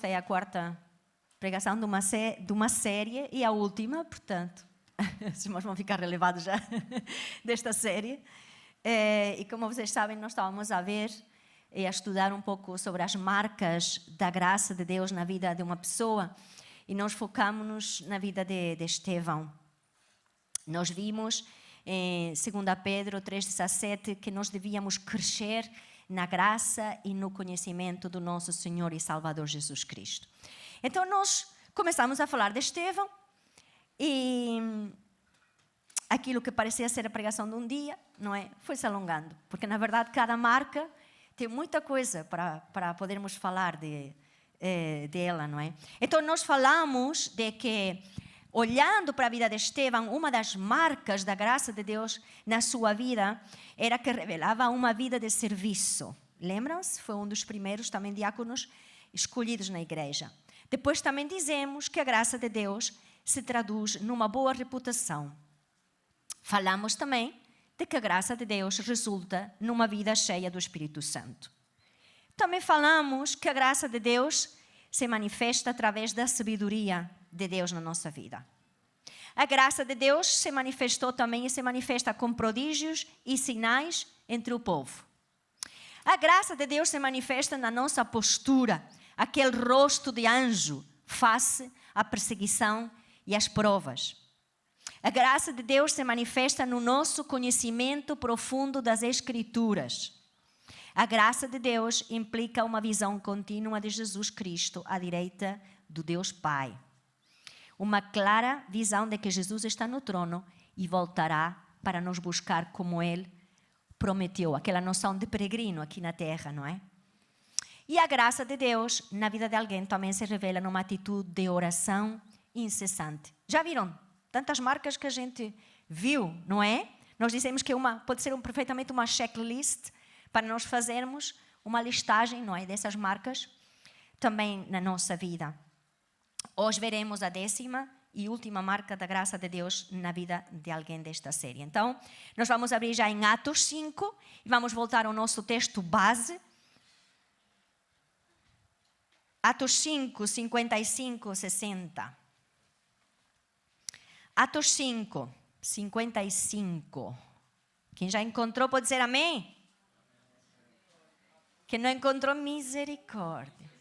esta é a quarta pregação de uma série e a última, portanto, os irmãos vão ficar relevados já desta série. E como vocês sabem, nós estávamos a ver e a estudar um pouco sobre as marcas da graça de Deus na vida de uma pessoa. E nós focamos-nos na vida de Estevão. Nós vimos em 2 Pedro 3,17 que nós devíamos crescer na graça e no conhecimento do nosso Senhor e Salvador Jesus Cristo. Então nós começamos a falar de Estevão e aquilo que parecia ser a pregação de um dia, não é? Foi se alongando, porque na verdade cada marca tem muita coisa para podermos falar dela, não é? Então nós falamos de que, olhando para a vida de Estevão, uma das marcas da graça de Deus na sua vida era que revelava uma vida de serviço. Lembram-se? Foi um dos primeiros também diáconos escolhidos na igreja. Depois também dizemos que a graça de Deus se traduz numa boa reputação. Falamos também de que a graça de Deus resulta numa vida cheia do Espírito Santo. Também falamos que a graça de Deus se manifesta através da sabedoria de Deus na nossa vida. A graça de Deus se manifestou também e se manifesta com prodígios e sinais entre o povo. A graça de Deus se manifesta na nossa postura, aquele rosto de anjo face à perseguição e às provas. A graça de Deus se manifesta no nosso conhecimento profundo das Escrituras. A graça de Deus implica uma visão contínua de Jesus Cristo à direita do Deus Pai. Uma clara visão de que Jesus está no trono e voltará para nos buscar como Ele prometeu. Aquela noção de peregrino aqui na terra, não é? E a graça de Deus na vida de alguém também se revela numa atitude de oração incessante. Já viram? Tantas marcas que a gente viu, não é? Nós dizemos que pode ser perfeitamente uma checklist para nós fazermos uma listagem, não é, dessas marcas também na nossa vida. Hoje veremos a 10ª e última marca da graça de Deus na vida de alguém desta série. Então, nós vamos abrir já em Atos 5 e vamos voltar ao nosso texto base. Atos 5, 55, 60. Atos 5, 55. Quem já encontrou pode dizer amém? Quem não encontrou, misericórdia.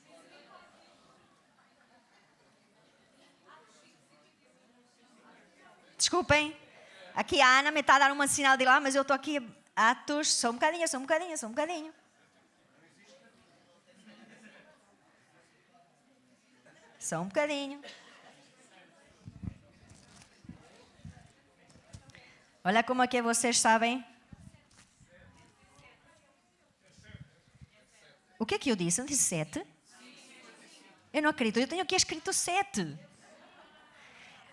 Desculpem, aqui a Ana me está a dar um sinal de lá, mas eu estou aqui, Atos, só um bocadinho. Só um bocadinho. Olha como é que vocês sabem. O que é que eu disse? Eu disse 7? Eu não acredito, eu tenho aqui escrito 7.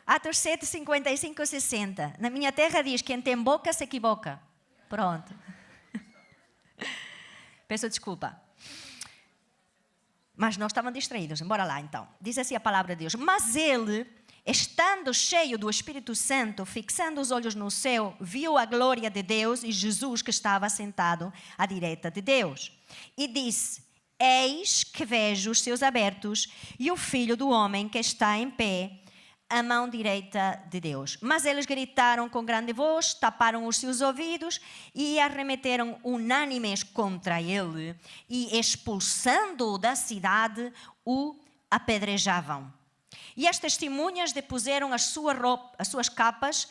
Atos 7, 55, 60. Na minha terra diz, quem tem boca se equivoca. Pronto. Peço desculpa. Mas nós estávamos distraídos. Bora lá então. Diz assim a palavra de Deus. Mas ele, estando cheio do Espírito Santo, fixando os olhos no céu, viu a glória de Deus e Jesus que estava sentado à direita de Deus. E disse, eis que vejo os céus abertos e o Filho do Homem que está em pé, à mão direita de Deus. Mas eles gritaram com grande voz, taparam os seus ouvidos e arremeteram unânimes contra ele e, expulsando-o da cidade, o apedrejavam. E as testemunhas depuseram as suas capas,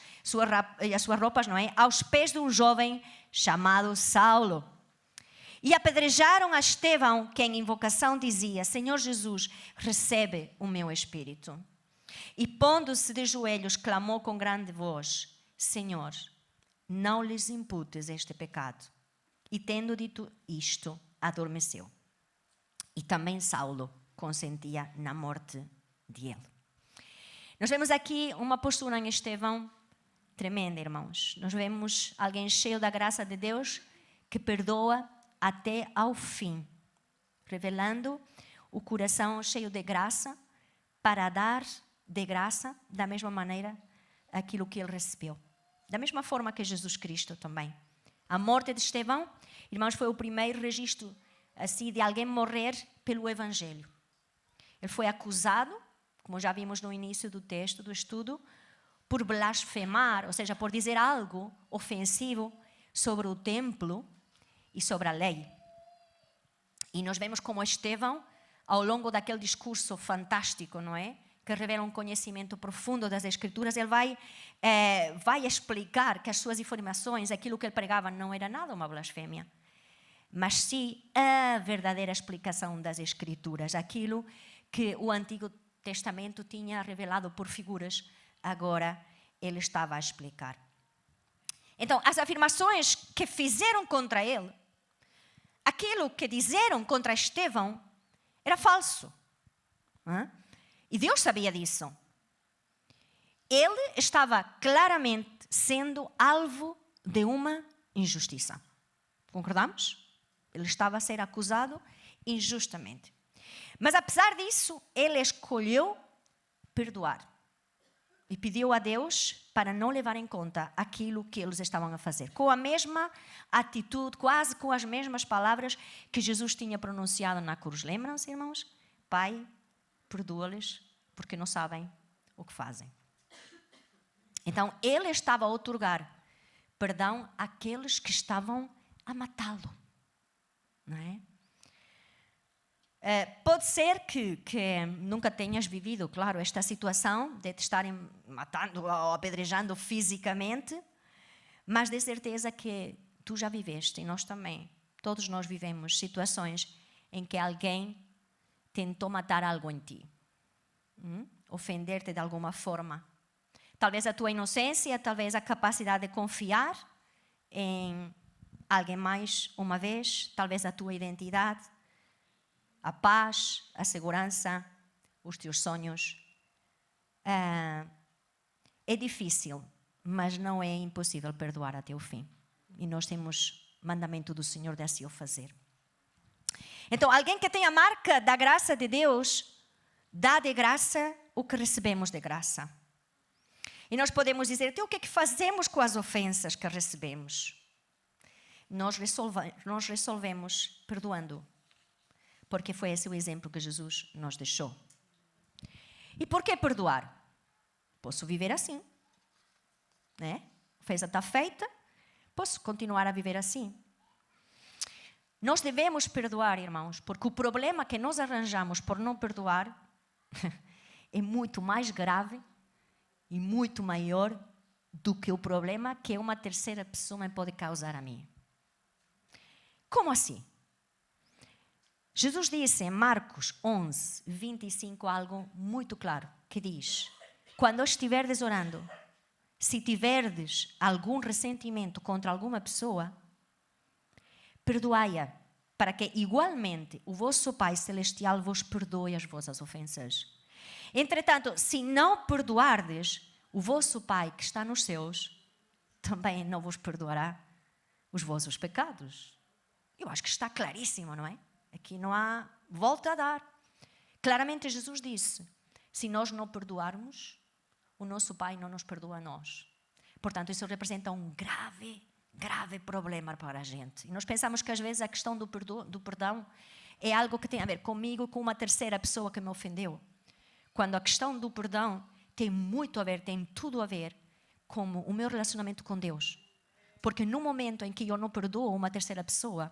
as suas roupas, não é, aos pés de um jovem chamado Saulo. E apedrejaram a Estevão, que em invocação dizia, Senhor Jesus, recebe o meu espírito. E pondo-se de joelhos, clamou com grande voz, Senhor, não lhes imputes este pecado. E tendo dito isto, adormeceu. E também Saulo consentia na morte de ele. Nós vemos aqui uma postura em Estevão tremenda, irmãos. Nós vemos alguém cheio da graça de Deus que perdoa até ao fim, revelando o coração cheio de graça para dar de graça da mesma maneira aquilo que ele recebeu. Da mesma forma que Jesus Cristo também. A morte de Estevão, irmãos, foi o primeiro registro assim de alguém morrer pelo Evangelho. Ele foi acusado, como já vimos no início do texto, do estudo, por blasfemar, ou seja, por dizer algo ofensivo sobre o templo e sobre a lei. E nós vemos como Estevão, ao longo daquele discurso fantástico, não é? Que revela um conhecimento profundo das Escrituras, ele vai explicar que as suas informações, aquilo que ele pregava, não era nada uma blasfémia, mas sim a verdadeira explicação das Escrituras, aquilo que o Antigo Testamento tinha revelado por figuras, agora ele estava a explicar. Então, as afirmações que fizeram contra ele, aquilo que disseram contra Estevão, era falso. E Deus sabia disso. Ele estava claramente sendo alvo de uma injustiça. Concordamos? Ele estava a ser acusado injustamente. Mas apesar disso, ele escolheu perdoar. E pediu a Deus para não levar em conta aquilo que eles estavam a fazer. Com a mesma atitude, quase com as mesmas palavras que Jesus tinha pronunciado na cruz. Lembram-se, irmãos? Pai, perdoa-lhes porque não sabem o que fazem. Então, ele estava a outorgar perdão àqueles que estavam a matá-lo. Não é? Pode ser que nunca tenhas vivido, claro, esta situação de te estarem matando ou apedrejando fisicamente, mas de certeza que tu já viveste, e nós também, todos nós vivemos situações em que alguém tentou matar algo em ti, ofender-te de alguma forma. Talvez a tua inocência, talvez a capacidade de confiar em alguém mais uma vez, talvez a tua identidade, a paz, a segurança, os teus sonhos. É difícil, mas não é impossível perdoar até o fim. E nós temos mandamento do Senhor de assim o fazer. Então, alguém que tem a marca da graça de Deus, dá de graça o que recebemos de graça. E nós podemos dizer, então o que é que fazemos com as ofensas que recebemos? Nós resolvemos perdoando. Porque foi esse o exemplo que Jesus nos deixou. E por que perdoar? Posso viver assim, né? A ofensa está feita, posso continuar a viver assim. Nós devemos perdoar, irmãos, porque o problema que nós arranjamos por não perdoar é muito mais grave e muito maior do que o problema que uma terceira pessoa me pode causar a mim. Como assim? Jesus disse em Marcos 11, 25, algo muito claro, que diz: quando estiverdes orando, se tiverdes algum ressentimento contra alguma pessoa, perdoai-a, para que igualmente o vosso Pai Celestial vos perdoe as vossas ofensas. Entretanto, se não perdoardes, o vosso Pai que está nos céus também não vos perdoará os vossos pecados. Eu acho que está claríssimo, não é? Aqui não há volta a dar. Claramente Jesus disse, se nós não perdoarmos, o nosso Pai não nos perdoa a nós. Portanto, isso representa um grave problema para a gente. E nós pensamos que às vezes a questão do perdão é algo que tem a ver comigo, com uma terceira pessoa que me ofendeu. Quando a questão do perdão tem muito a ver, tem tudo a ver com o meu relacionamento com Deus. Porque no momento em que eu não perdoo uma terceira pessoa,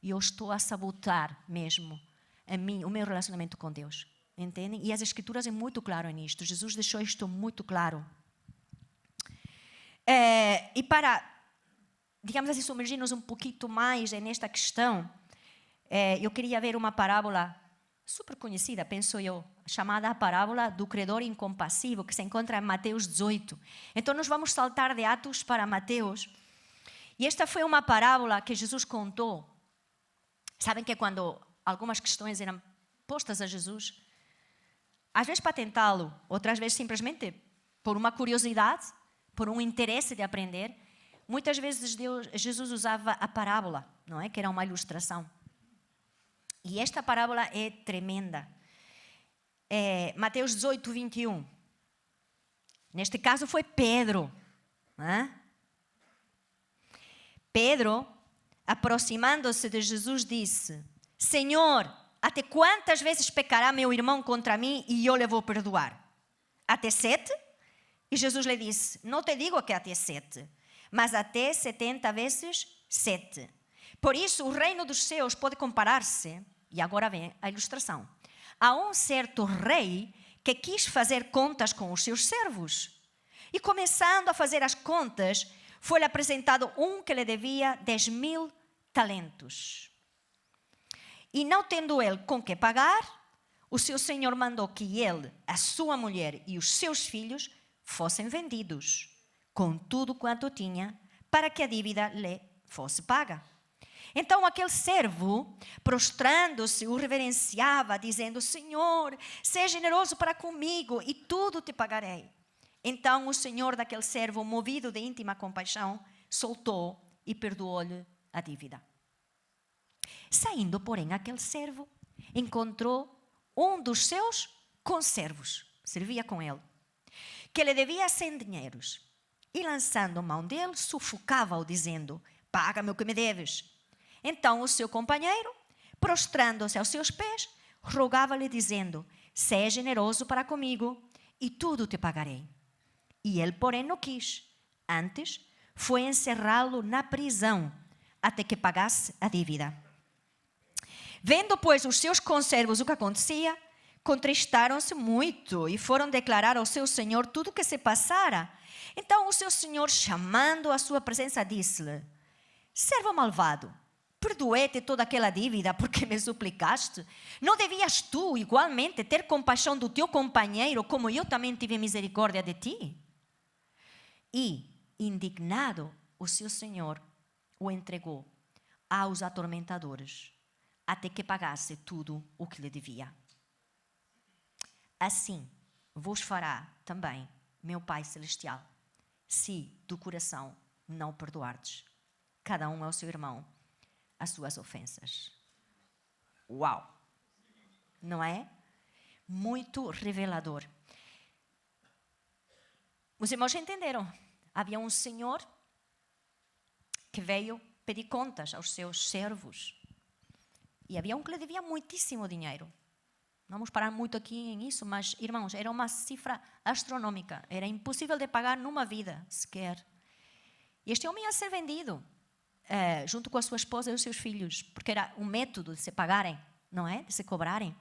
eu estou a sabotar mesmo o meu relacionamento com Deus. Entendem? E as Escrituras é muito claro nisto. Jesus deixou isto muito claro. E para, digamos assim, submergir-nos um pouquinho mais nesta questão, eu queria ver uma parábola super conhecida, penso eu, chamada a parábola do credor incompassivo, que se encontra em Mateus 18. Então, nós vamos saltar de Atos para Mateus. E esta foi uma parábola que Jesus contou. Sabem que quando algumas questões eram postas a Jesus, às vezes para tentá-lo, outras vezes simplesmente por uma curiosidade, por um interesse de aprender, muitas vezes Jesus usava a parábola, não é? Que era uma ilustração. E esta parábola é tremenda. Mateus 18, 21. Neste caso foi Pedro. Pedro, aproximando-se de Jesus, disse: Senhor, até quantas vezes pecará meu irmão contra mim e eu lhe vou perdoar? Até 7? E Jesus lhe disse, não te digo que até 7, mas até 70 vezes 7. Por isso, o reino dos céus pode comparar-se, e agora vem a ilustração, a um certo rei que quis fazer contas com os seus servos. E começando a fazer as contas, foi-lhe apresentado um que lhe devia 10.000 talentos. E não tendo ele com que pagar, o seu senhor mandou que ele, a sua mulher e os seus filhos fossem vendidos, com tudo quanto tinha, para que a dívida lhe fosse paga. Então aquele servo, prostrando-se, o reverenciava, dizendo, Senhor, seja generoso para comigo e tudo te pagarei. Então o senhor daquele servo, movido de íntima compaixão, soltou e perdoou-lhe a dívida. Saindo, porém, aquele servo encontrou um dos seus conservos, servia com ele, que lhe devia 100 dinheiros. E lançando mão dele, sufocava-o, dizendo, paga-me o que me deves. Então o seu companheiro, prostrando-se aos seus pés, rogava-lhe, dizendo, seja generoso para comigo e tudo te pagarei. E ele, porém, não quis. Antes, foi encerrá-lo na prisão, até que pagasse a dívida. Vendo, pois, os seus conservos o que acontecia, contristaram-se muito e foram declarar ao seu senhor tudo o que se passara. Então o seu senhor, chamando à sua presença, disse-lhe, servo malvado, perdoei-te toda aquela dívida porque me suplicaste. Não devias tu, igualmente, ter compaixão do teu companheiro, como eu também tive misericórdia de ti? E, indignado, o seu senhor o entregou aos atormentadores, até que pagasse tudo o que lhe devia. Assim vos fará também meu Pai Celestial, se do coração não perdoardes cada um ao seu irmão as suas ofensas. Uau! Não é? Muito revelador. Os irmãos já entenderam. Havia um senhor que veio pedir contas aos seus servos. E havia um que lhe devia muitíssimo dinheiro. Não vamos parar muito aqui nisso, mas, irmãos, era uma cifra astronômica. Era impossível de pagar numa vida sequer. E este homem ia ser vendido, junto com a sua esposa e os seus filhos, porque era um método de se pagarem, não é? De se cobrarem.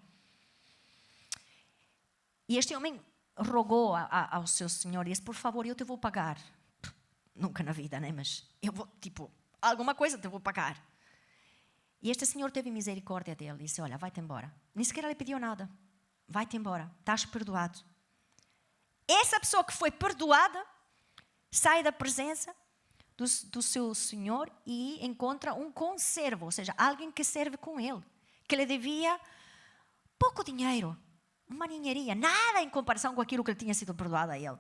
E este homem rogou ao seu senhor e disse, por favor, eu te vou pagar. Nunca na vida, né? Mas eu vou, alguma coisa te vou pagar. E este senhor teve misericórdia dele e disse, olha, vai-te embora. Nem sequer lhe pediu nada. Vai-te embora, estás perdoado. Essa pessoa que foi perdoada sai da presença do seu senhor e encontra um conservo, ou seja, alguém que serve com ele, que lhe devia pouco dinheiro, uma ninharia, nada em comparação com aquilo que ele tinha sido perdoado a ele.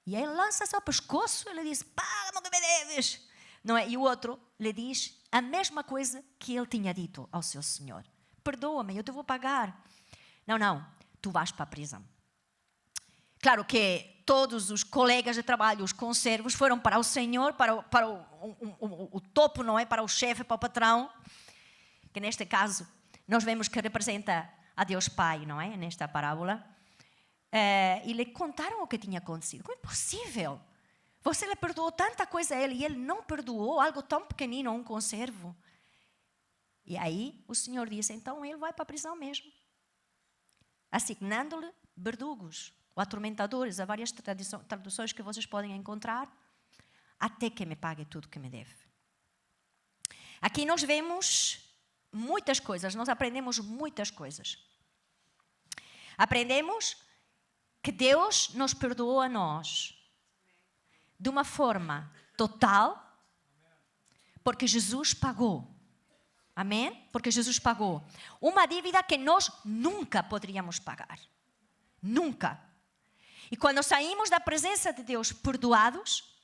E aí ele lança-se ao pescoço e ele diz, paga-me o que me deves. Não é? E o outro lhe diz a mesma coisa que ele tinha dito ao seu senhor. Perdoa-me, eu te vou pagar. Não, tu vais para a prisão. Claro que todos os colegas de trabalho, os conservos, foram para o senhor, para o topo, não é? Para o chefe, para o patrão, que neste caso nós vemos que representa a Deus Pai, não é? Nesta parábola. E lhe contaram o que tinha acontecido. Como é possível? Você lhe perdoou tanta coisa a ele e ele não perdoou algo tão pequenino a um conservo. E aí o Senhor disse, então ele vai para a prisão mesmo. Assignando-lhe verdugos ou atormentadores, há várias traduções que vocês podem encontrar, até que me pague tudo que me deve. Aqui nós vemos muitas coisas, nós aprendemos muitas coisas. Aprendemos que Deus nos perdoou a nós de uma forma total, porque Jesus pagou. Amém? Porque Jesus pagou uma dívida que nós nunca poderíamos pagar. Nunca. E quando saímos da presença de Deus perdoados,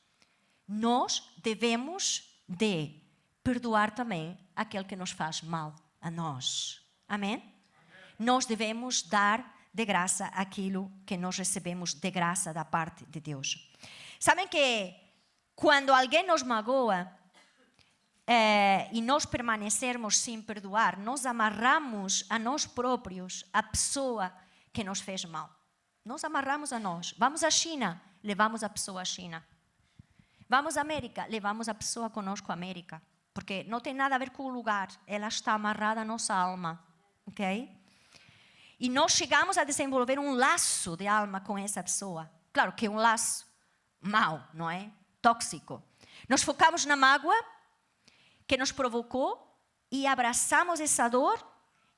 nós devemos de perdoar também aquele que nos faz mal a nós. Amém? Nós devemos dar de graça aquilo que nós recebemos de graça da parte de Deus. Sabem que quando alguém nos magoa, e nós permanecermos sem perdoar, nós amarramos a nós próprios a pessoa que nos fez mal. Nós amarramos a nós. Vamos à China, levamos a pessoa à China. Vamos à América, levamos a pessoa conosco à América. Porque não tem nada a ver com o lugar, ela está amarrada à nossa alma. Ok? E nós chegamos a desenvolver um laço de alma com essa pessoa. Claro que é um laço mau, não é? Tóxico. Nós focamos na mágoa que nos provocou e abraçamos essa dor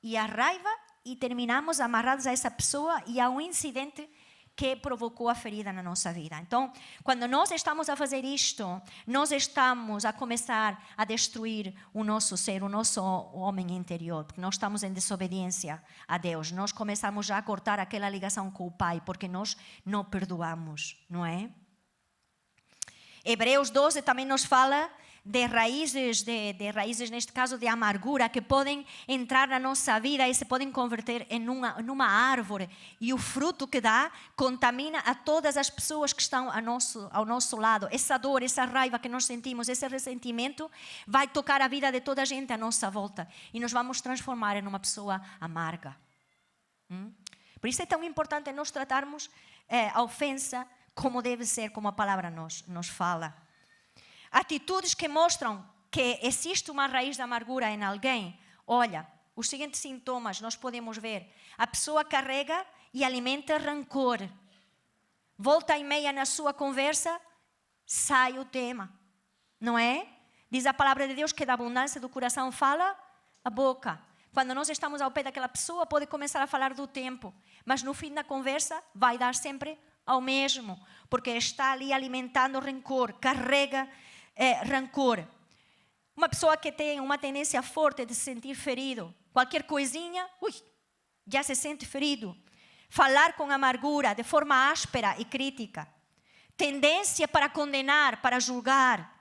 e a raiva e terminamos amarrados a essa pessoa e a um incidente que provocou a ferida na nossa vida. Então, quando nós estamos a fazer isto, nós estamos a começar a destruir o nosso ser, o nosso homem interior, porque nós estamos em desobediência a Deus. Nós começamos já a cortar aquela ligação com o Pai, porque nós não perdoamos, não é? Hebreus 12 também nos fala de raízes, neste caso de amargura, que podem entrar na nossa vida e se podem converter em numa árvore. E o fruto que dá contamina a todas as pessoas que estão ao nosso lado. Essa dor, essa raiva que nós sentimos, esse ressentimento, vai tocar a vida de toda a gente à nossa volta. E nos vamos transformar em uma pessoa amarga. Por isso é tão importante nós tratarmos a ofensa como deve ser, como a palavra nos fala. Atitudes que mostram que existe uma raiz de amargura em alguém. Olha, os seguintes sintomas nós podemos ver. A pessoa carrega e alimenta rancor. Volta e meia na sua conversa, sai o tema. Não é? Diz a palavra de Deus que da abundância do coração fala a boca. Quando nós estamos ao pé daquela pessoa, pode começar a falar do tempo. Mas no fim da conversa, vai dar sempre ao mesmo. Porque está ali alimentando rancor, carrega rancor. Uma pessoa que tem uma tendência forte de se sentir ferido, qualquer coisinha, já se sente ferido. Falar com amargura, de forma áspera e crítica. Tendência para condenar, para julgar.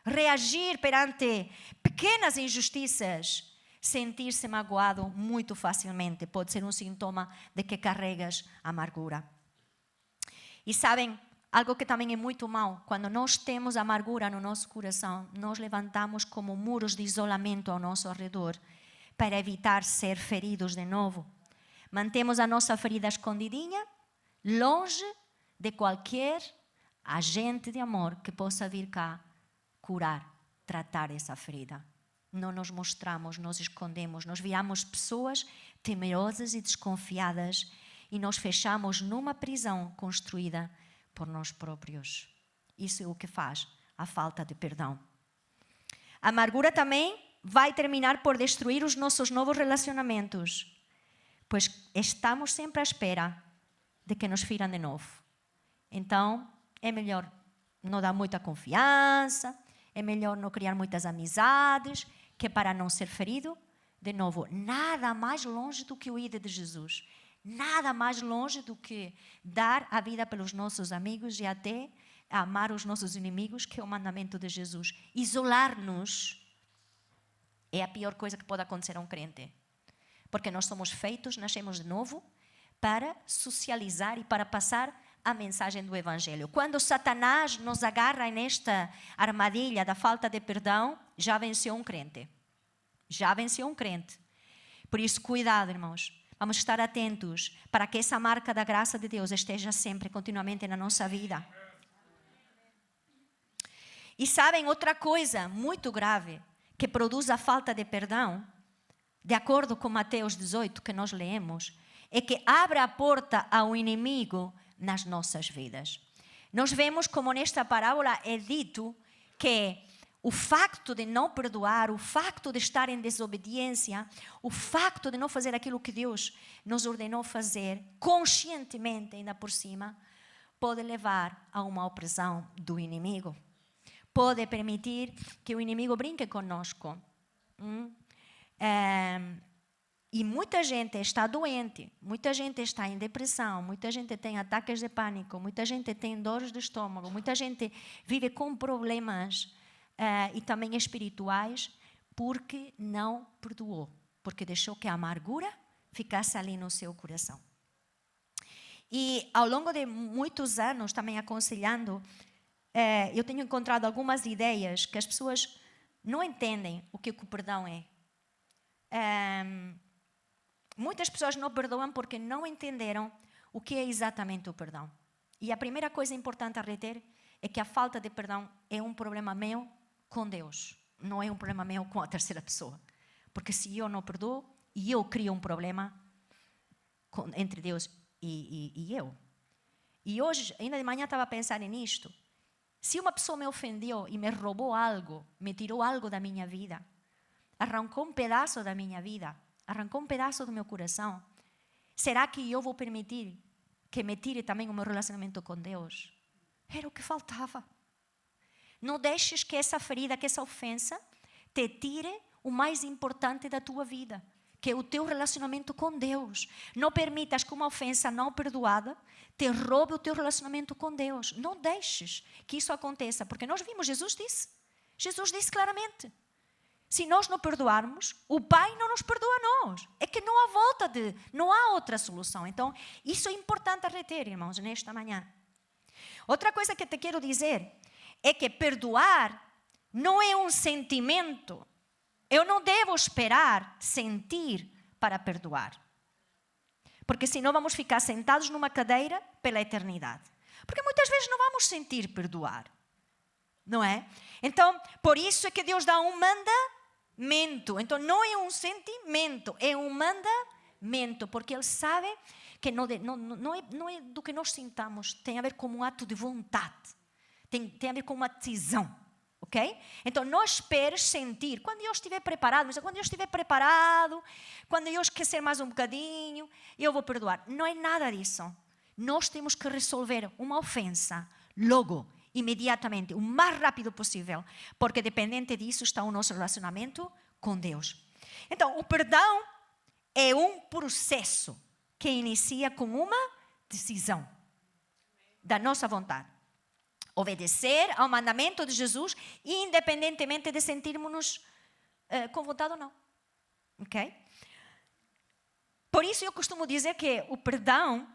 Reagir perante pequenas injustiças. Sentir-se magoado muito facilmente. Pode ser um sintoma de que carregas amargura. E sabem, algo que também é muito mau, quando nós temos amargura no nosso coração, nós levantamos como muros de isolamento ao nosso redor para evitar ser feridos de novo. Mantemos a nossa ferida escondidinha, longe de qualquer agente de amor que possa vir cá curar, tratar essa ferida. Não nos mostramos, nós escondemos, nós viramos pessoas temerosas e desconfiadas e nos fechamos numa prisão construída por nós próprios. Isso é o que faz a falta de perdão. A amargura também vai terminar por destruir os nossos novos relacionamentos, pois estamos sempre à espera de que nos firam de novo. Então, é melhor não dar muita confiança, é melhor não criar muitas amizades, que para não ser ferido de novo. Nada mais longe do que o ir de Jesus. Nada mais longe do que dar a vida pelos nossos amigos e até amar os nossos inimigos, que é o mandamento de Jesus. Isolar-nos é a pior coisa que pode acontecer a um crente. Porque nós somos feitos, nascemos de novo, para socializar e para passar a mensagem do Evangelho. Quando Satanás nos agarra nesta armadilha da falta de perdão, já venceu um crente. Já venceu um crente. Por isso, cuidado, irmãos. Vamos estar atentos para que essa marca da graça de Deus esteja sempre, continuamente na nossa vida. E sabem, outra coisa muito grave que produz a falta de perdão, de acordo com Mateus 18, que nós lemos, é que abre a porta ao inimigo nas nossas vidas. Nós vemos como nesta parábola é dito que o facto de não perdoar, o facto de estar em desobediência, o facto de não fazer aquilo que Deus nos ordenou fazer, conscientemente ainda por cima, pode levar a uma opressão do inimigo. Pode permitir que o inimigo brinque conosco. E muita gente está doente, muita gente está em depressão, muita gente tem ataques de pânico, muita gente tem dores de estômago, muita gente vive com problemas e também espirituais porque não perdoou, porque deixou que a amargura ficasse ali no seu coração. E ao longo de muitos anos, também aconselhando, eu tenho encontrado algumas ideias que as pessoas não entendem o que o perdão é. Muitas pessoas não perdoam porque não entenderam o que é exatamente o perdão. E a primeira coisa importante a reter é que a falta de perdão é um problema meu com Deus, não é um problema meu com a terceira pessoa. Porque se eu não perdoo, eu crio um problema entre Deus e eu. E hoje, ainda de manhã, estava a pensar nisto. Se uma pessoa me ofendeu e me roubou algo, me tirou algo da minha vida, arrancou um pedaço da minha vida, arrancou um pedaço do meu coração, será que eu vou permitir que me tire também o meu relacionamento com Deus? Era o que faltava. Não deixes que essa ferida, que essa ofensa, te tire o mais importante da tua vida, que é o teu relacionamento com Deus. Não permitas que uma ofensa não perdoada te roube o teu relacionamento com Deus. Não deixes que isso aconteça, porque nós vimos, Jesus disse claramente, se nós não perdoarmos, o Pai não nos perdoa a nós. É que não há não há outra solução. Então, isso é importante a reter, irmãos, nesta manhã. Outra coisa que te quero dizer é que perdoar não é um sentimento. Eu não devo esperar sentir para perdoar. Porque senão vamos ficar sentados numa cadeira pela eternidade. Porque muitas vezes não vamos sentir perdoar. Não é? Então, por isso é que Deus dá um mandamento. Então, não é um sentimento, é um mandamento. Porque Ele sabe que não é do que nós sintamos. Tem a ver com um ato de vontade. Tem a ver com uma decisão. Ok? Então, não esperes sentir. Quando eu estiver preparado, quando eu esquecer mais um bocadinho, eu vou perdoar. Não é nada disso. Nós temos que resolver uma ofensa logo, imediatamente, o mais rápido possível, porque dependente disso está o nosso relacionamento com Deus. Então, o perdão é um processo que inicia com uma decisão da nossa vontade. Obedecer ao mandamento de Jesus, independentemente de sentirmos-nos com vontade ou não. Ok? Por isso eu costumo dizer que o perdão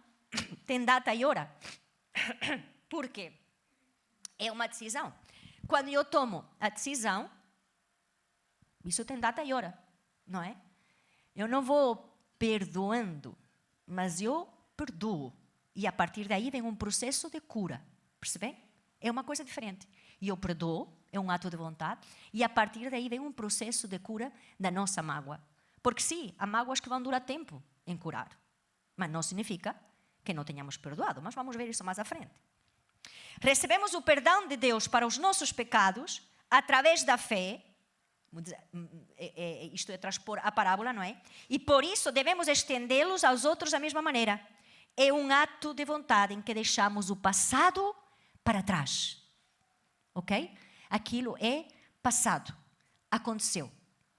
tem data e hora. Por quê? É uma decisão. Quando eu tomo a decisão, isso tem data e hora, não é? Eu não vou perdoando, mas eu perdoo. E a partir daí vem um processo de cura. Percebem? É uma coisa diferente. E eu perdoo, é um ato de vontade, e a partir daí vem um processo de cura da nossa mágoa. Porque sim, há mágoas que vão durar tempo em curar. Mas não significa que não tenhamos perdoado. Mas vamos ver isso mais à frente. Recebemos o perdão de Deus para os nossos pecados através da fé. Isto é transpor a parábola, não é? E por isso devemos estendê-los aos outros da mesma maneira. É um ato de vontade em que deixamos o passado para trás. Ok? Aquilo é passado. Aconteceu.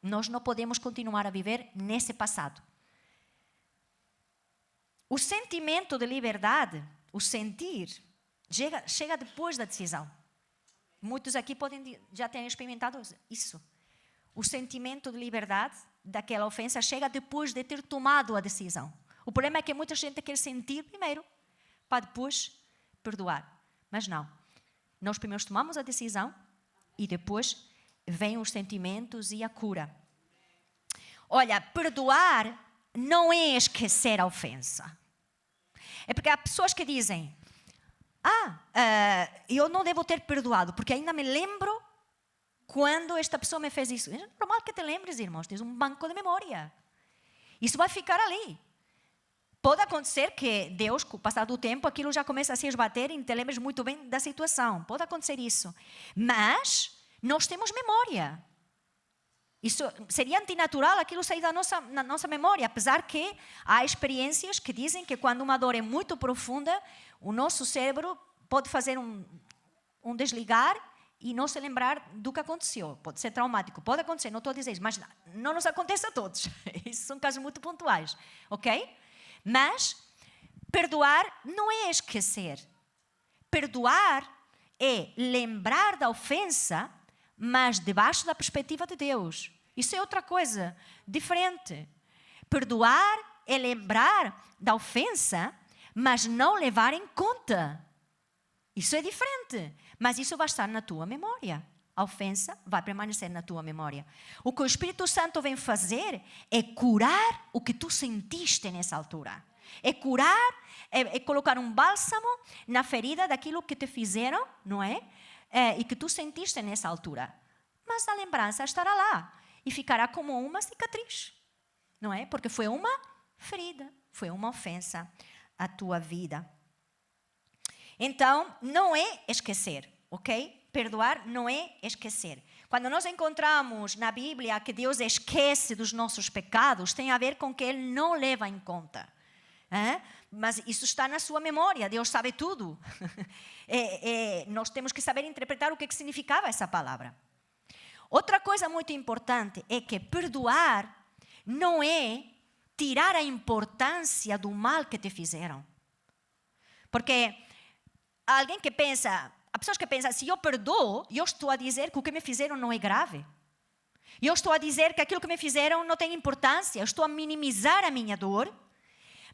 Nós não podemos continuar a viver nesse passado. O sentimento de liberdade, o sentir, chega depois da decisão. Muitos aqui já terem experimentado isso. O sentimento de liberdade daquela ofensa chega depois de ter tomado a decisão. O problema é que muita gente quer sentir primeiro, para depois perdoar. Mas não. Nós primeiro tomamos a decisão e depois vêm os sentimentos e a cura. Olha, perdoar não é esquecer a ofensa. É porque há pessoas que dizem, eu não devo ter perdoado, porque ainda me lembro quando esta pessoa me fez isso. É normal que te lembres, irmãos, tens um banco de memória. Isso vai ficar ali. Pode acontecer que Deus, com o passar do tempo, aquilo já começa a se esbater e te lembres muito bem da situação. Pode acontecer isso. Mas nós temos memória. Isso seria antinatural aquilo sair da nossa memória, apesar que há experiências que dizem que quando uma dor é muito profunda, o nosso cérebro pode fazer um desligar e não se lembrar do que aconteceu. Pode ser traumático, pode acontecer, não estou a dizer isso, mas não nos acontece a todos. Esses são casos muito pontuais, ok? Mas perdoar não é esquecer. Perdoar é lembrar da ofensa, mas debaixo da perspectiva de Deus. Isso é outra coisa, diferente. Perdoar é lembrar da ofensa, mas não levar em conta. Isso é diferente, mas isso vai estar na tua memória. a ofensa vai permanecer na tua memória. O que o Espírito Santo vem fazer é curar o que tu sentiste nessa altura. É curar, é colocar um bálsamo na ferida daquilo que te fizeram, não é? E que tu sentiste nessa altura. Mas a lembrança estará lá e ficará como uma cicatriz, não é? Porque foi uma ferida, foi uma ofensa à tua vida. Então, não é esquecer, ok? Perdoar não é esquecer. Quando nós encontramos na Bíblia que Deus esquece dos nossos pecados, tem a ver com que Ele não leva em conta. Mas isso está na sua memória, Deus sabe tudo. Nós temos que saber interpretar o que significava essa palavra. Outra coisa muito importante é que perdoar não é tirar a importância do mal que te fizeram. Porque alguém que pensa, há pessoas que pensam, se eu perdoo, eu estou a dizer que o que me fizeram não é grave. Eu estou a dizer que aquilo que me fizeram não tem importância, eu estou a minimizar a minha dor.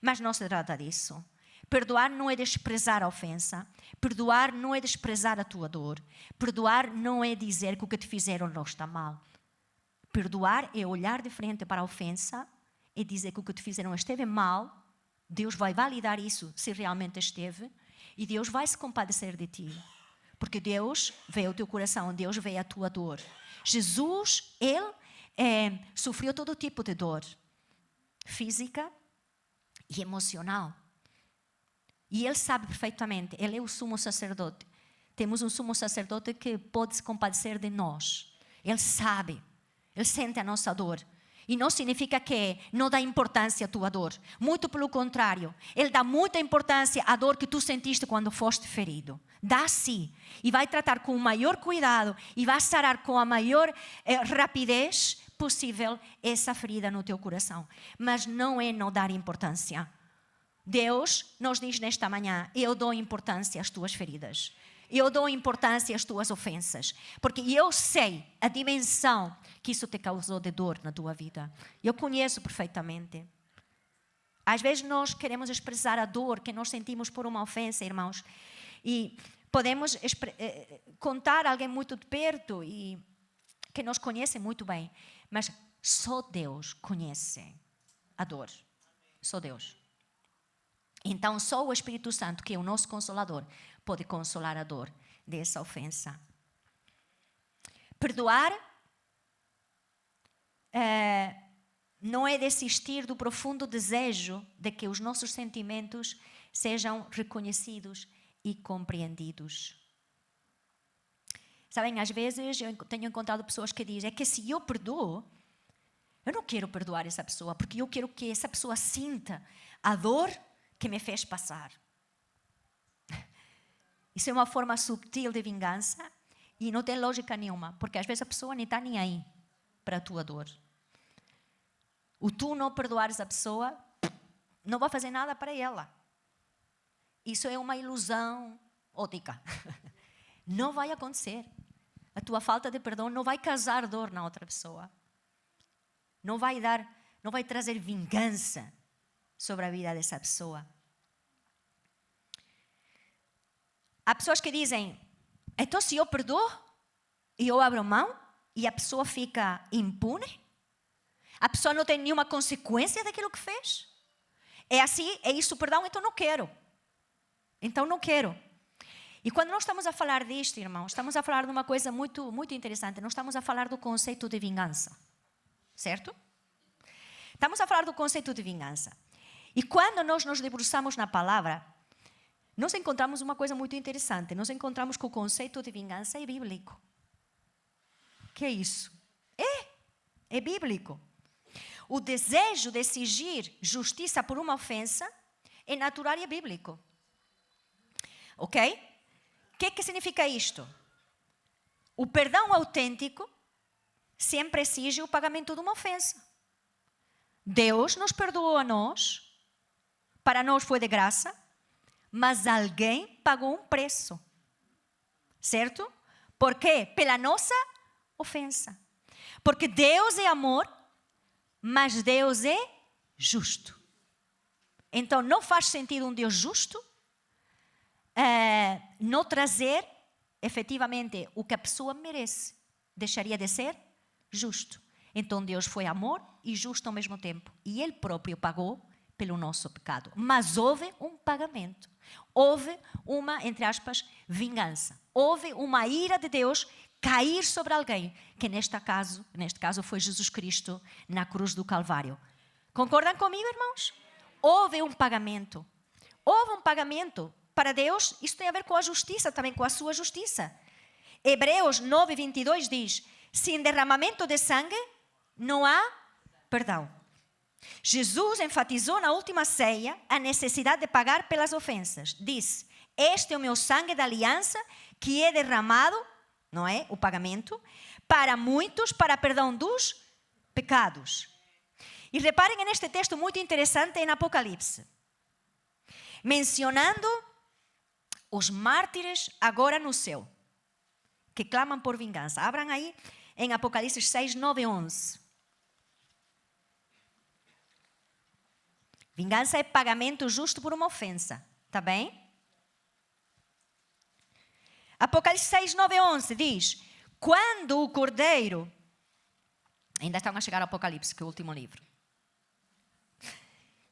Mas não se trata disso. Perdoar não é desprezar a ofensa. Perdoar não é desprezar a tua dor. Perdoar não é dizer que o que te fizeram não está mal. Perdoar é olhar de frente para a ofensa e dizer que o que te fizeram esteve mal. Deus vai validar isso se realmente esteve. E Deus vai se compadecer de ti. Porque Deus vê o teu coração, Deus vê a tua dor. Jesus, Ele sofreu todo tipo de dor. Física e emocional. E Ele sabe perfeitamente, Ele é o sumo sacerdote. Temos um sumo sacerdote que pode se compadecer de nós. Ele sabe, Ele sente a nossa dor. E não significa que não dá importância à tua dor. Muito pelo contrário, Ele dá muita importância à dor que tu sentiste quando foste ferido. Dá sim. E vai tratar com o maior cuidado e vai sarar com a maior rapidez possível essa ferida no teu coração. Mas não é não dar importância. Deus nos diz nesta manhã, eu dou importância às tuas feridas. Eu dou importância às tuas ofensas. Porque eu sei a dimensão que isso te causou de dor na tua vida. Eu conheço perfeitamente. Às vezes nós queremos expressar a dor que nós sentimos por uma ofensa, irmãos. E podemos contar a alguém muito de perto e que nos conhece muito bem. Mas só Deus conhece a dor. Só Deus. Então, só o Espírito Santo, que é o nosso Consolador, pode consolar a dor dessa ofensa. Perdoar não é desistir do profundo desejo de que os nossos sentimentos sejam reconhecidos e compreendidos. Sabem, às vezes eu tenho encontrado pessoas que dizem, é que se eu perdoo, eu não quero perdoar essa pessoa, porque eu quero que essa pessoa sinta a dor que me fez passar. Isso é uma forma subtil de vingança e não tem lógica nenhuma, porque às vezes a pessoa nem está nem aí para a tua dor. O tu não perdoares a pessoa não vai fazer nada para ela. Isso é uma ilusão ótica. Não vai acontecer. A tua falta de perdão não vai causar dor na outra pessoa. Não vai trazer vingança sobre a vida dessa pessoa. Há pessoas que dizem, então se eu perdoo e eu abro mão e a pessoa fica impune, a pessoa não tem nenhuma consequência daquilo que fez. É assim, é isso, perdão, então não quero. Então não quero. E quando nós estamos a falar disto, irmãos, estamos a falar de uma coisa muito, muito interessante. Nós estamos a falar do conceito de vingança. Certo? Estamos a falar do conceito de vingança. E quando nós nos debruçamos na palavra, nós encontramos uma coisa muito interessante. Nós encontramos que o conceito de vingança é bíblico. O que é isso? É bíblico. O desejo de exigir justiça por uma ofensa é natural e é bíblico. Ok? O que significa isto? O perdão autêntico sempre exige o pagamento de uma ofensa. Deus nos perdoou a nós, para nós foi de graça, mas alguém pagou um preço. Certo? Por quê? Pela nossa ofensa. Porque Deus é amor, mas Deus é justo. Então não faz sentido um Deus justo não trazer efetivamente o que a pessoa merece. Deixaria de ser justo. Então Deus foi amor e justo ao mesmo tempo. E Ele próprio pagou pelo nosso pecado. Mas houve um pagamento. Houve uma, entre aspas, vingança. Houve uma ira de Deus cair sobre alguém, que neste caso foi Jesus Cristo na cruz do Calvário. Concordam comigo, irmãos? Houve um pagamento. Houve um pagamento. Para Deus, isso tem a ver com a justiça, também com a sua justiça. Hebreus 9, 22 diz: sem derramamento de sangue, não há perdão. Jesus enfatizou na última ceia a necessidade de pagar pelas ofensas. Diz: este é o meu sangue da aliança que é derramado, não é? O pagamento, para muitos, para perdão dos pecados. E reparem neste texto muito interessante em Apocalipse, mencionando os mártires agora no céu, que clamam por vingança. Abram aí em Apocalipse 6, 9 e 11. Vingança é pagamento justo por uma ofensa. Está bem? Apocalipse 6, 9 e 11 diz: quando o Cordeiro... Ainda estão a chegar ao Apocalipse, que é o último livro.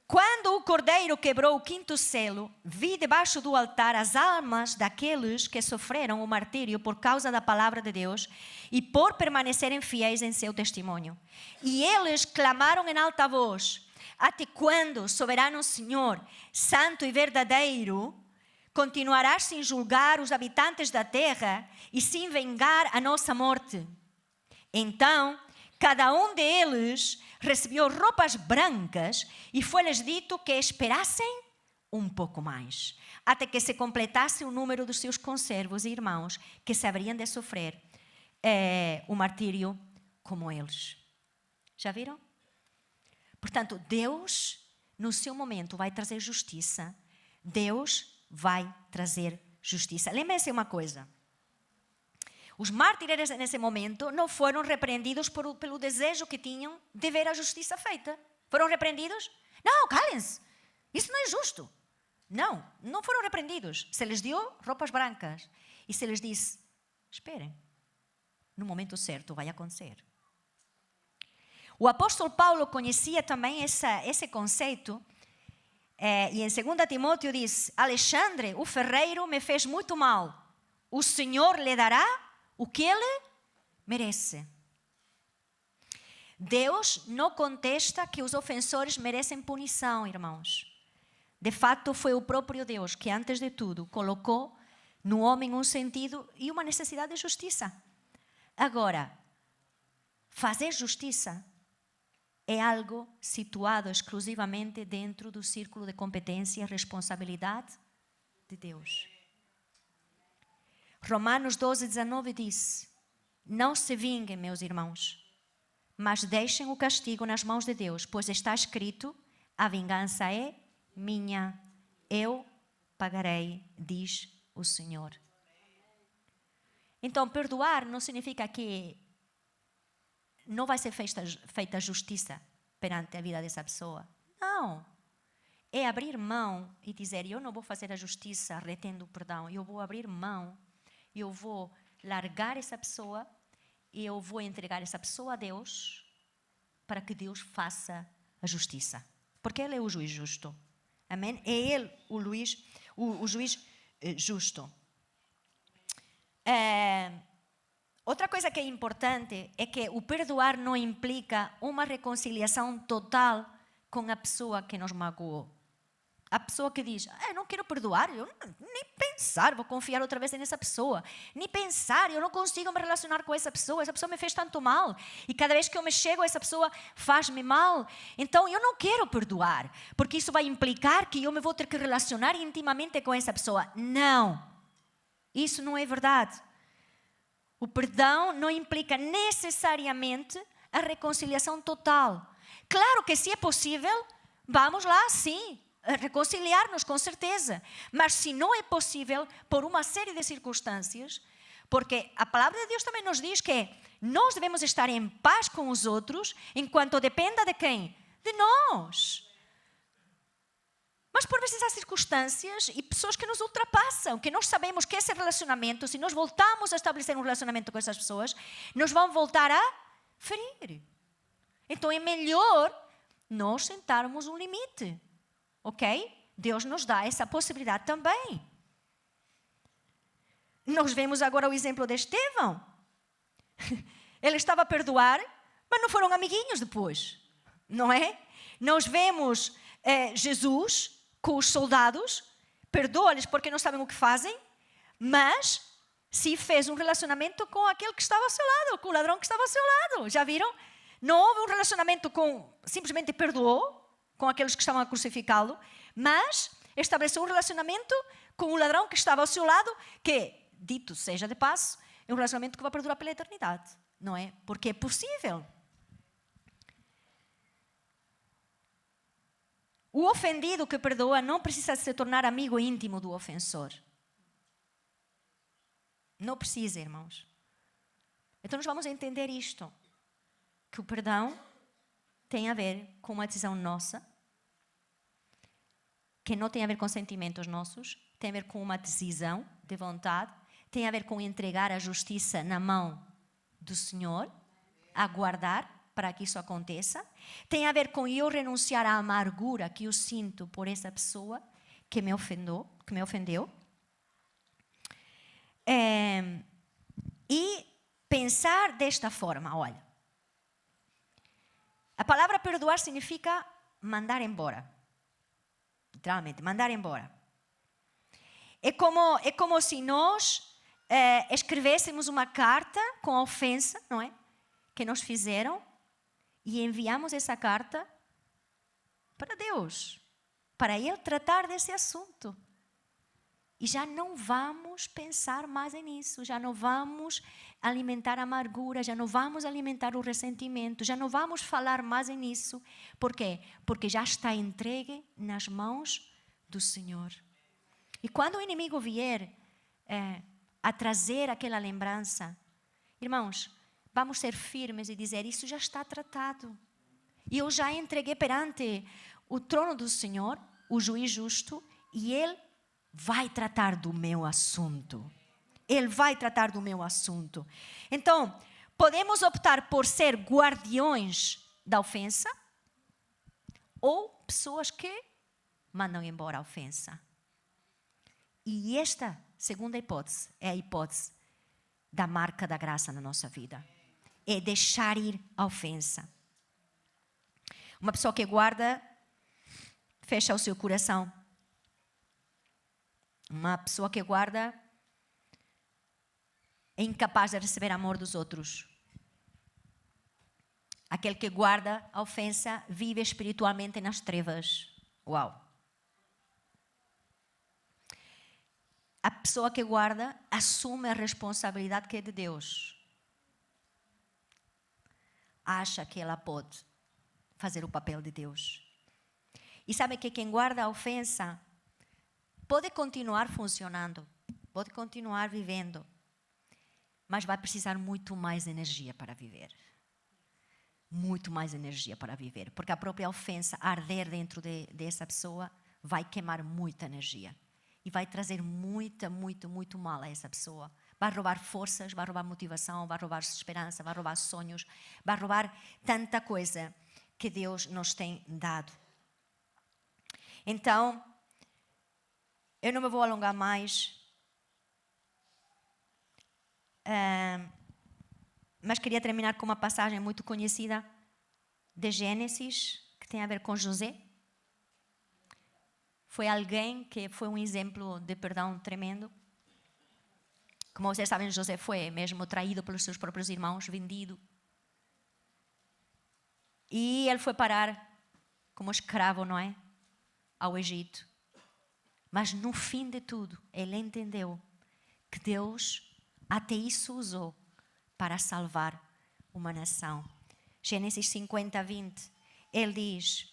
Quando o Cordeiro quebrou o quinto selo, vi debaixo do altar as almas daqueles que sofreram o martírio por causa da palavra de Deus e por permanecerem fiéis em seu testemunho. E eles clamaram em alta voz: até quando, soberano Senhor, santo e verdadeiro, continuarás sem julgar os habitantes da terra e sem vingar a nossa morte? Então, cada um deles recebeu roupas brancas e foi-lhes dito que esperassem um pouco mais, até que se completasse o número dos seus conservos e irmãos que se haveriam de sofrer o martírio como eles. Já viram? Portanto, Deus, no seu momento, vai trazer justiça. Deus vai trazer justiça. Lembrem-se uma coisa. Os mártires, nesse momento, não foram repreendidos pelo desejo que tinham de ver a justiça feita. Foram repreendidos? Não, calem-se. Isso não é justo. Não, não foram repreendidos. Se lhes deu roupas brancas e se lhes disse: esperem, no momento certo vai acontecer. O apóstolo Paulo conhecia também esse conceito. E em 2 Timóteo diz: Alexandre, o ferreiro, me fez muito mal. O Senhor lhe dará o que ele merece. Deus não contesta que os ofensores merecem punição, irmãos. De fato, foi o próprio Deus que, antes de tudo, colocou no homem um sentido e uma necessidade de justiça. Agora, fazer justiça é algo situado exclusivamente dentro do círculo de competência e responsabilidade de Deus. Romanos 12, 19 diz: não se vinguem, meus irmãos, mas deixem o castigo nas mãos de Deus, pois está escrito: a vingança é minha, eu pagarei, diz o Senhor. Então, perdoar não significa que não vai ser feita justiça perante a vida dessa pessoa. Não. É abrir mão e dizer: eu não vou fazer a justiça retendo o perdão, eu vou abrir mão. Eu vou largar essa pessoa e eu vou entregar essa pessoa a Deus para que Deus faça a justiça. Porque Ele é o juiz justo. Amém? É Ele o juiz justo. Outra coisa que é importante é que o perdoar não implica uma reconciliação total com a pessoa que nos magoou. A pessoa que diz: não quero perdoar, eu nem pensar, vou confiar outra vez nessa pessoa. Nem pensar, eu não consigo me relacionar com essa pessoa me fez tanto mal. E cada vez que eu me chego, essa pessoa faz-me mal. Então eu não quero perdoar, porque isso vai implicar que eu me vou ter que relacionar intimamente com essa pessoa. Não, isso não é verdade. O perdão não implica necessariamente a reconciliação total. Claro que se é possível, vamos lá, sim, reconciliar-nos, com certeza. Mas se não é possível, por uma série de circunstâncias, porque a palavra de Deus também nos diz que nós devemos estar em paz com os outros, enquanto dependa de quem? De nós. Mas por vezes há circunstâncias e pessoas que nos ultrapassam, que nós sabemos que esse relacionamento, se nós voltamos a estabelecer um relacionamento com essas pessoas, nos vão voltar a ferir. Então é melhor nós sentarmos um limite, ok? Deus nos dá essa possibilidade também. Nós vemos agora o exemplo de Estevão. Ele estava a perdoar, mas não foram amiguinhos depois, não é? Nós vemos Jesus com os soldados, perdoa-lhes porque não sabem o que fazem, mas se fez um relacionamento com aquele que estava ao seu lado, com o ladrão que estava ao seu lado. Já viram? Não houve um relacionamento com, simplesmente perdoou com aqueles que estavam a crucificá-lo, mas estabeleceu um relacionamento com o ladrão que estava ao seu lado, que, dito seja de passo, é um relacionamento que vai perdurar pela eternidade, não é? Porque é possível. O ofendido que perdoa não precisa se tornar amigo íntimo do ofensor. Não precisa, irmãos. Então nós vamos entender isto, que o perdão tem a ver com uma decisão nossa, que não tem a ver com sentimentos nossos, tem a ver com uma decisão de vontade, tem a ver com entregar a justiça na mão do Senhor, aguardar para que isso aconteça, tem a ver com eu renunciar à amargura que eu sinto por essa pessoa que me ofendeu. E pensar desta forma, olha, a palavra perdoar significa mandar embora, literalmente, mandar embora. É como se nós escrevêssemos uma carta com a ofensa, não é? Que nos fizeram, e enviamos essa carta para Deus, para Ele tratar desse assunto. E já não vamos pensar mais nisso, já não vamos alimentar a amargura, já não vamos alimentar o ressentimento, já não vamos falar mais nisso. Por quê? Porque já está entregue nas mãos do Senhor. E quando o inimigo vier a trazer aquela lembrança, irmãos, vamos ser firmes e dizer, isso já está tratado. E eu já entreguei perante o trono do Senhor, o juiz justo, e Ele vai tratar do meu assunto. Ele vai tratar do meu assunto. Então, podemos optar por ser guardiões da ofensa ou pessoas que mandam embora a ofensa. E esta segunda hipótese é a hipótese da marca da graça na nossa vida. É deixar ir a ofensa. Uma pessoa que guarda, fecha o seu coração. Uma pessoa que guarda é incapaz de receber amor dos outros. Aquele que guarda a ofensa vive espiritualmente nas trevas. Uau! A pessoa que guarda assume a responsabilidade que é de Deus. Acha que ela pode fazer o papel de Deus. E sabe que quem guarda a ofensa pode continuar funcionando, pode continuar vivendo, mas vai precisar muito mais energia para viver. Muito mais energia para viver, porque a própria ofensa, arder dentro dessa pessoa, vai queimar muita energia. E vai trazer muito mal a essa pessoa. Vai roubar forças, vai roubar motivação, vai roubar esperança, vai roubar sonhos, vai roubar tanta coisa que Deus nos tem dado. Então, eu não me vou alongar mais, mas queria terminar com uma passagem muito conhecida de Gênesis, que tem a ver com José. Foi alguém que foi um exemplo de perdão tremendo. Como vocês sabem, José foi mesmo traído pelos seus próprios irmãos, vendido. E ele foi parar como escravo, não é? Ao Egito. Mas no fim de tudo, ele entendeu que Deus até isso usou para salvar uma nação. Gênesis 50, 20. Ele diz,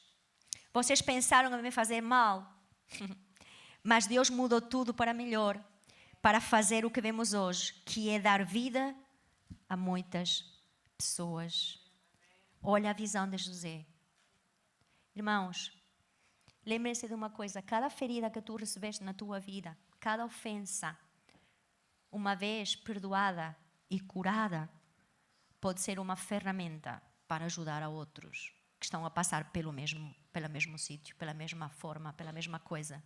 vocês pensaram em me fazer mal, mas Deus mudou tudo para melhor, para fazer o que vemos hoje, que é dar vida a muitas pessoas. Olha a visão de José. Irmãos, lembre-se de uma coisa, cada ferida que tu recebeste na tua vida, cada ofensa, uma vez perdoada e curada, pode ser uma ferramenta para ajudar a outros que estão a passar pelo mesmo sítio, pela mesma forma, pela mesma coisa.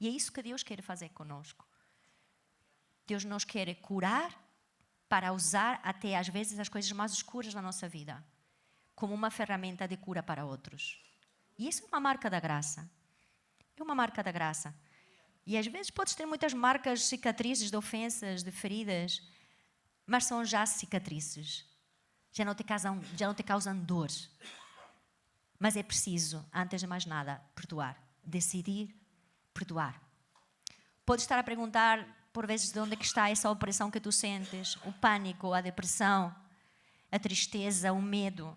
E é isso que Deus quer fazer conosco. Deus nos quer curar para usar até às vezes as coisas mais escuras da nossa vida como uma ferramenta de cura para outros. E isso é uma marca da graça. É uma marca da graça. E às vezes podes ter muitas marcas, cicatrizes de ofensas, de feridas, mas são já cicatrizes. Já não te causam dor. Mas é preciso, antes de mais nada, perdoar. Decidir perdoar. Podes estar a perguntar, por vezes, de onde é que está essa opressão que tu sentes, o pânico, a depressão, a tristeza, o medo.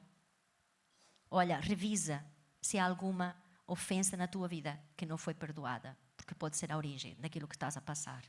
Olha, revisa se há alguma ofensa na tua vida que não foi perdoada, porque pode ser a origem daquilo que estás a passar.